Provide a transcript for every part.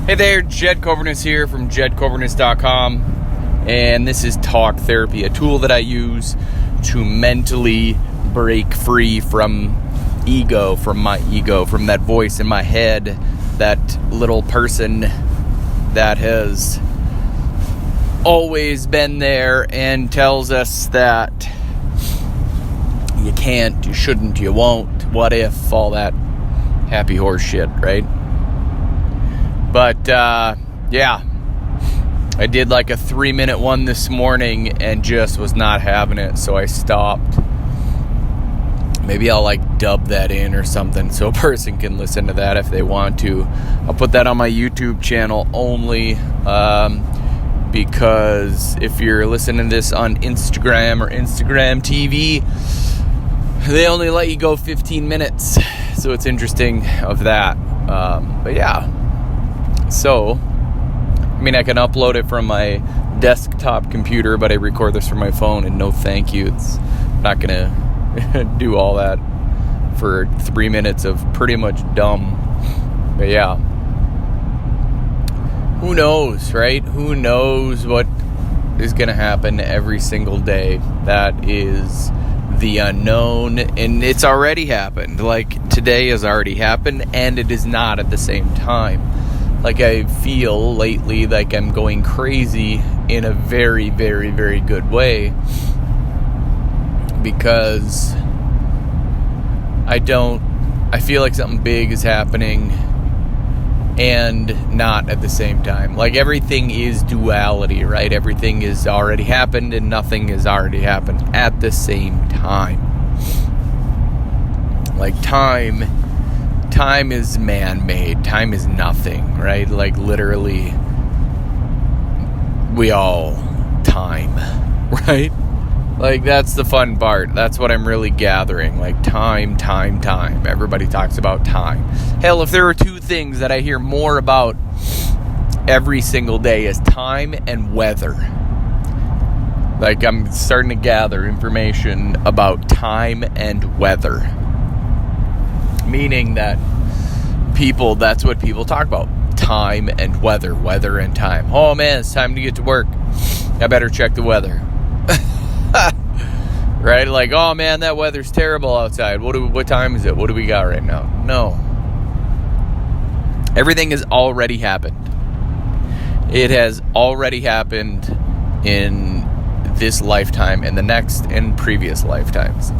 Hey there, Jed Coverness here from jedcoverness.com, and this is Talk Therapy, a tool that I use to mentally break free from my ego, from that voice in my head, that little person that has always been there and tells us that you can't, you shouldn't, you won't, what if, all that happy horse shit, right? But, yeah, I did like a 3-minute one this morning and just was not having it, so I stopped. Maybe I'll like dub that in or something so a person can listen to that if they want to. I'll put that on my YouTube channel only, because if you're listening to this on Instagram or Instagram TV, they only let you go 15 minutes, so it's interesting of that. But yeah. So, I mean, I can upload it from my desktop computer, but I record this from my phone, and no thank you. It's not going to do all that for 3 minutes of pretty much dumb. But yeah. Who knows, right? Who knows what is going to happen every single day? That is the unknown, and it's already happened. Like, today has already happened, and it is not at the same time. Like, I feel lately like I'm going crazy in a very, very, very good way, because I feel like something big is happening and not at the same time. Like, everything is duality, right? Everything is already happened and nothing has already happened at the same time. Like, time is man-made. Time is nothing, right? Like, literally, we all time, right? Like, that's the fun part. That's what I'm really gathering. Like, time. Everybody talks about time. Hell, if there are two things that I hear more about every single day, is time and weather. Like, I'm starting to gather information about time and weather. Meaning that that's what people talk about. Time and weather and time. Oh man, it's time to get to work. I better check the weather. Right? Like, oh man, that weather's terrible outside. What time is it? What do we got right now? No. Everything has already happened. It has already happened in this lifetime and the next and previous lifetimes.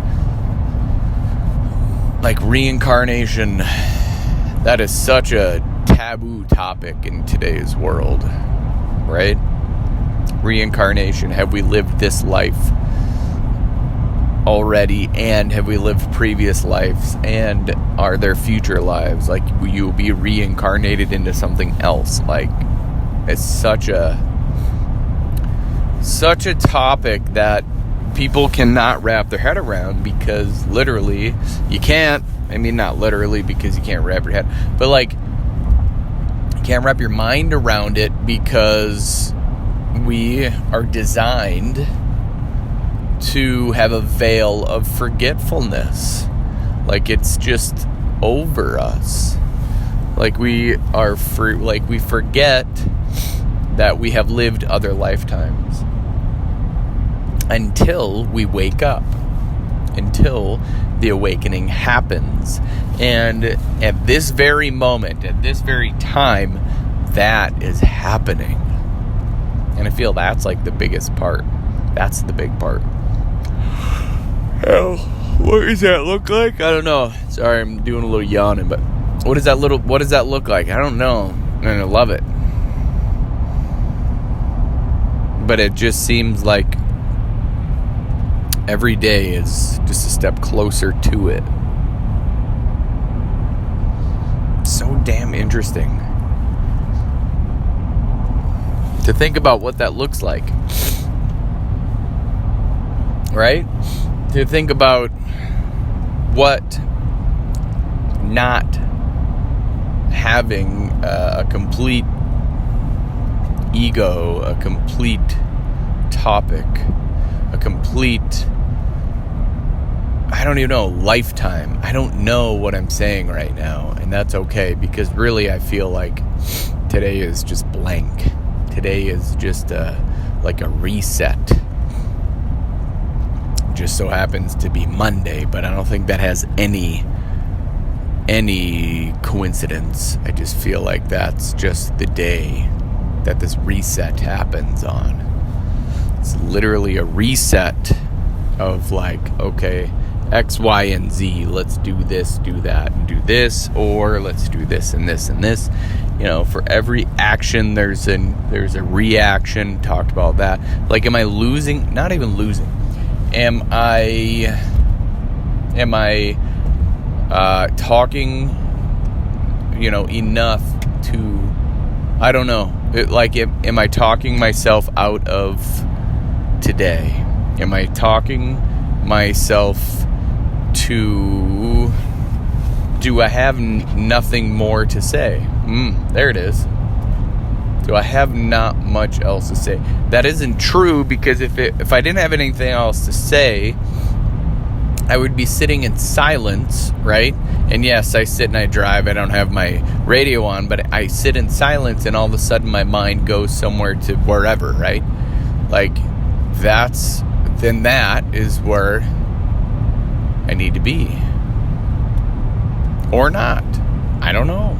Like, reincarnation, that is such a taboo topic in today's world, right? Reincarnation. Have we lived this life already, and have we lived previous lives, and are there future lives? Like, will you be reincarnated into something else? Like, it's such a topic that people cannot wrap their head around, because literally you can't. I mean, not literally because you can't wrap your head, but like, you can't wrap your mind around it, because we are designed to have a veil of forgetfulness. Like, it's just over us. Like, we forget that we have lived other lifetimes until we wake up, until the awakening happens. And at this very moment, at this very time, that is happening. And I feel that's like the biggest part. That's the big part. Hell, what does that look like? I don't know. Sorry, I'm doing a little yawning, but what does that look like? I don't know. And I love it. But it just seems like every day is just a step closer to it. So damn interesting to think about what that looks like, right? To think about what not having a complete ego, a complete topic, a complete, I don't even know, lifetime. I don't know what I'm saying right now, and that's okay, because really I feel like today is just blank. Today is just like a reset. Just so happens to be Monday, but I don't think that has any coincidence. I just feel like that's just the day that this reset happens on. It's literally a reset of like, okay, X, Y, and Z. Let's do this, do that, and do this, or let's do this and this and this. For every action, there's a reaction. Talked about that. Like, am I losing? Not even losing. Am I talking, enough to, I don't know. Am I talking myself out of today? Am I talking myself to, do I have nothing more to say? There it is. Do I have not much else to say? That isn't true, because if I didn't have anything else to say, I would be sitting in silence, right? And yes, I sit and I drive. I don't have my radio on, but I sit in silence, and all of a sudden my mind goes somewhere to wherever, right? Like, that is where I need to be. Or not. I don't know.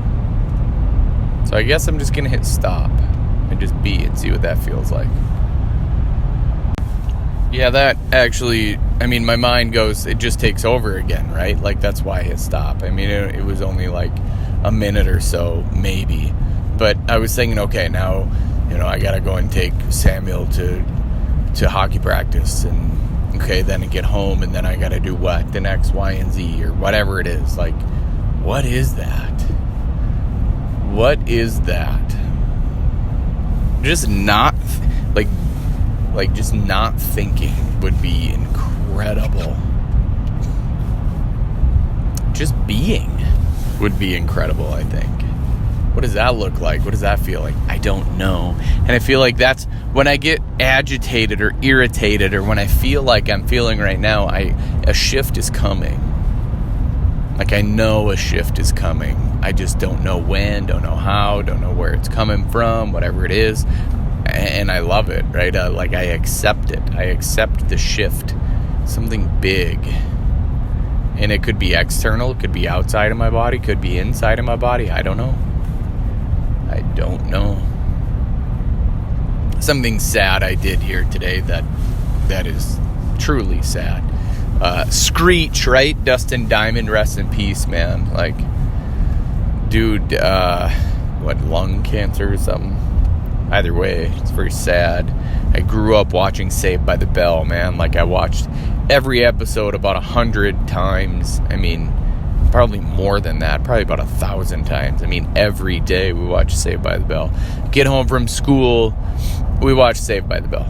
So I guess I'm just going to hit stop and just be and see what that feels like. Yeah, that actually, my mind goes, it just takes over again, right? Like, that's why I hit stop. It was only like a minute or so, maybe. But I was thinking, okay, now, I got to go and take Samuel to hockey practice. And, okay, then I get home, and then I got to do what? The X, Y, and Z, or whatever it is. Like, what is that? What is that? Just not, just not thinking would be incredible. Just being would be incredible, I think. What does that look like? What does that feel like? I don't know. And I feel like that's when I get agitated or irritated, or when I feel like I'm feeling right now, a shift is coming. Like, I know a shift is coming. I just don't know when, don't know how, don't know where it's coming from, whatever it is. And I love it, right? I accept it. I accept the shift. Something big. And it could be external. It could be outside of my body. It could be inside of my body. I don't know. I don't know. Something sad I did here today that is truly sad. Screech, right? Dustin Diamond, rest in peace, man. Like, dude, lung cancer or something? Either way, it's very sad. I grew up watching Saved by the Bell, man. Like, I watched every episode about 100 times. Probably more than that. Probably about 1,000 times. Every day we watch Saved by the Bell. Get home from school, we watch Saved by the Bell.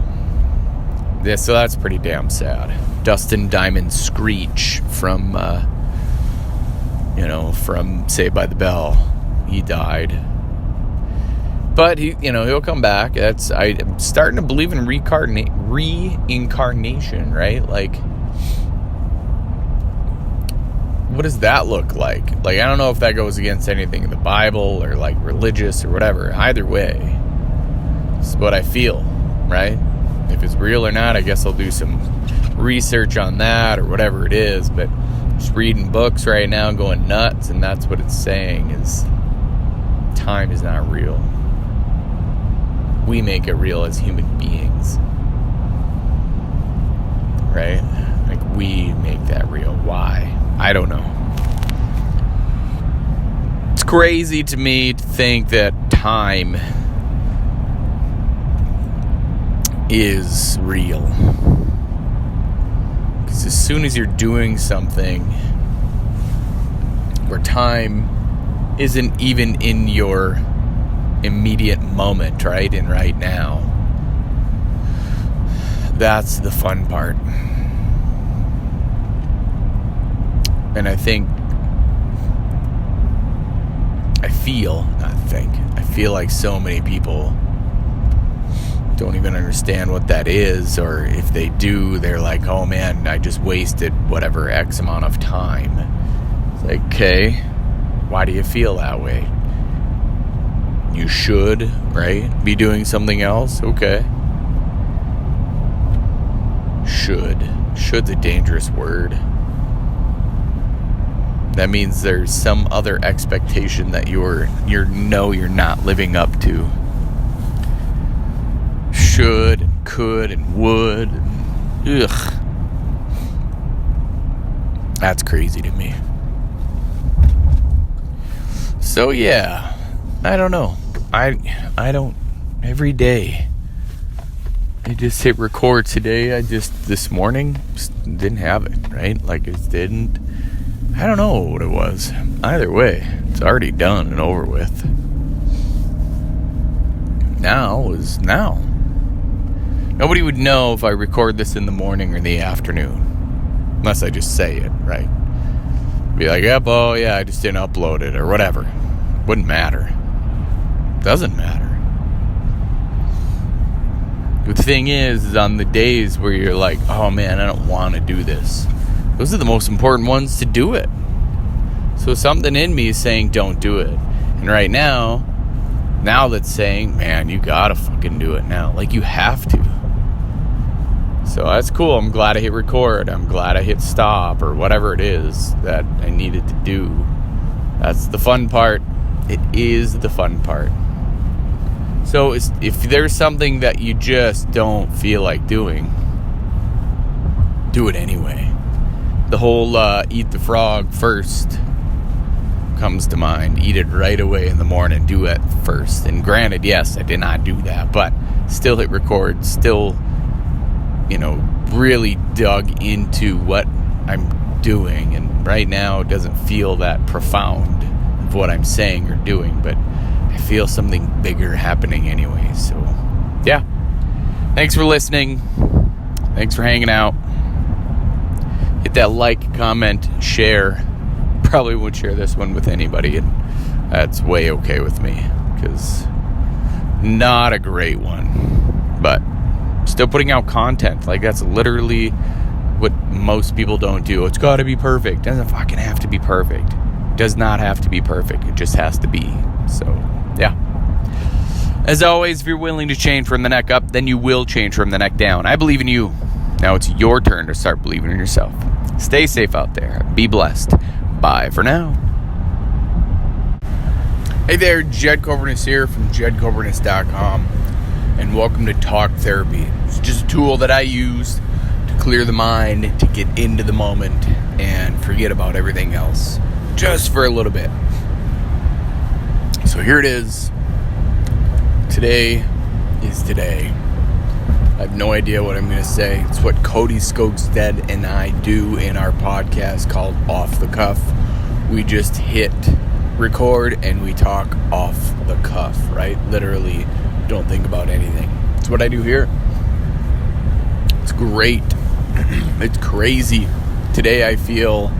Yeah, so that's pretty damn sad. Dustin Diamond Screech from Saved by the Bell. He died. But he'll come back. I'm starting to believe in reincarnation, right? Like, what does that look like? Like, I don't know if that goes against anything in the Bible or like religious or whatever. Either way, it's what I feel, right? If it's real or not, I guess I'll do some research on that or whatever it is. But just reading books right now, going nuts, and that's what it's saying is time is not real. We make it real as human beings, right? Like, we make that real. Why? I don't know. It's crazy to me to think that time is real. Because as soon as you're doing something where time isn't even in your immediate moment, right? And right now, that's the fun part. And I feel like so many people don't even understand what that is, or if they do, they're like, oh man, I just wasted whatever X amount of time. It's like, okay, why do you feel that way? you should, right, be doing something else. Okay. Should's a dangerous word. That means there's some other expectation that you're not living up to. Should and could and would. Ugh. That's crazy to me. So yeah, I don't know. I don't, every day I just hit record. Today this morning just didn't have it, right? Like it didn't. I don't know what it was. Either way, it's already done and over with. Now is now. Nobody would know if I record this in the morning or the afternoon. Unless I just say it, right? Be like, yep, oh yeah, I just didn't upload it or whatever. Wouldn't matter. Doesn't matter. The thing is on the days where you're like, oh man, I don't want to do this. Those are the most important ones to do it. So something in me is saying don't do it. And right now that's saying, man, you gotta fucking do it now. Like you have to. So that's cool. I'm glad I hit record. I'm glad I hit stop or whatever it is that I needed to do. That's the fun part. It is the fun part. So if there's something that you just don't feel like doing, do it anyway. The whole eat the frog first comes to mind. Eat it right away in the morning. Do it first. And granted, yes, I did not do that, but still hit record. Still, really dug into what I'm doing. And right now it doesn't feel that profound of what I'm saying or doing, but I feel something bigger happening anyway. So, yeah. Thanks for listening. Thanks for hanging out. Hit that like, comment, share. Probably won't share this one with anybody, and that's way okay with me, because not a great one, but still putting out content. Like, that's literally what most people don't do. It's got to be perfect. It doesn't fucking have to be perfect. It does not have to be perfect. It just has to be. So, yeah. As always, if you're willing to change from the neck up, then you will change from the neck down. I believe in you. Now it's your turn to start believing in yourself. Stay safe out there. Be blessed. Bye for now. Hey there, Jed Coburness here from jedcoburness.com, and welcome to Talk Therapy. It's just a tool that I use to clear the mind, to get into the moment, and forget about everything else, just for a little bit. So here it is. Today is today. I have no idea what I'm going to say. It's what Cody Skogstad and I do in our podcast called Off the Cuff. We just hit record and we talk off the cuff, right? Literally don't think about anything. It's what I do here. It's great. It's crazy. Today I feel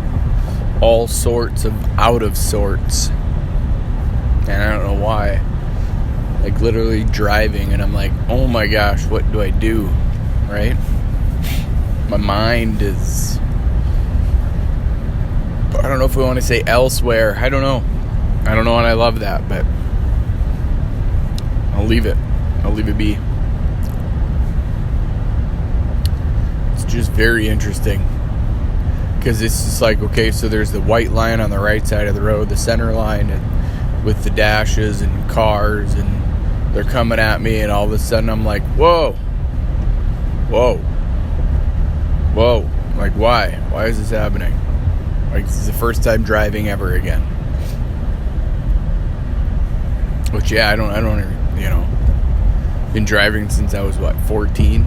all sorts of out of sorts. And I don't know why. Like literally driving and I'm like, oh my gosh, what do I do? Right? My mind is, I don't know if we want to say elsewhere. I don't know and I love that, but I'll leave it be. It's just very interesting because it's just like, okay, so there's the white line on the right side of the road, the center line, and with the dashes and cars, and they're coming at me, and all of a sudden I'm like, whoa. Like, why is this happening? Like, this is the first time driving ever again. Which, yeah, I don't, been driving since I was, 14?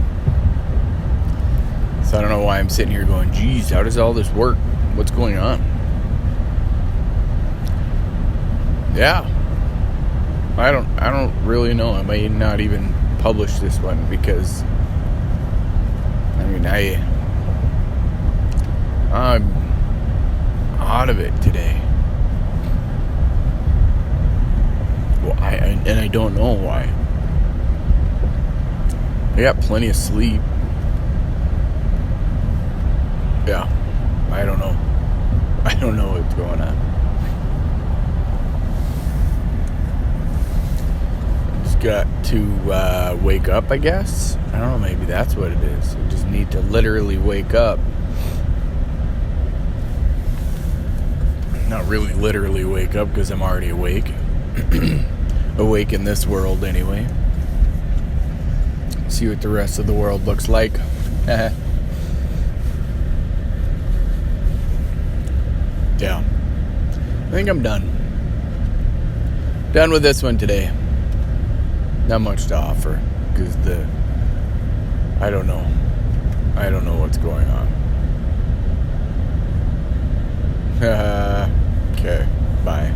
So I don't know why I'm sitting here going, geez, how does all this work? What's going on? Yeah. I don't really know. I may not even publish this one because, I'm out of it today. Well, I don't know why. I got plenty of sleep. Yeah, I don't know. I don't know what's going on. got to wake up, I guess. I don't know, maybe that's what it is. I just need to literally wake up. Not really literally wake up because I'm already awake. Awake in this world anyway. See what the rest of the world looks like. Yeah. I think I'm done. Done with this one today. Not much to offer because I don't know. I don't know what's going on. Okay, bye.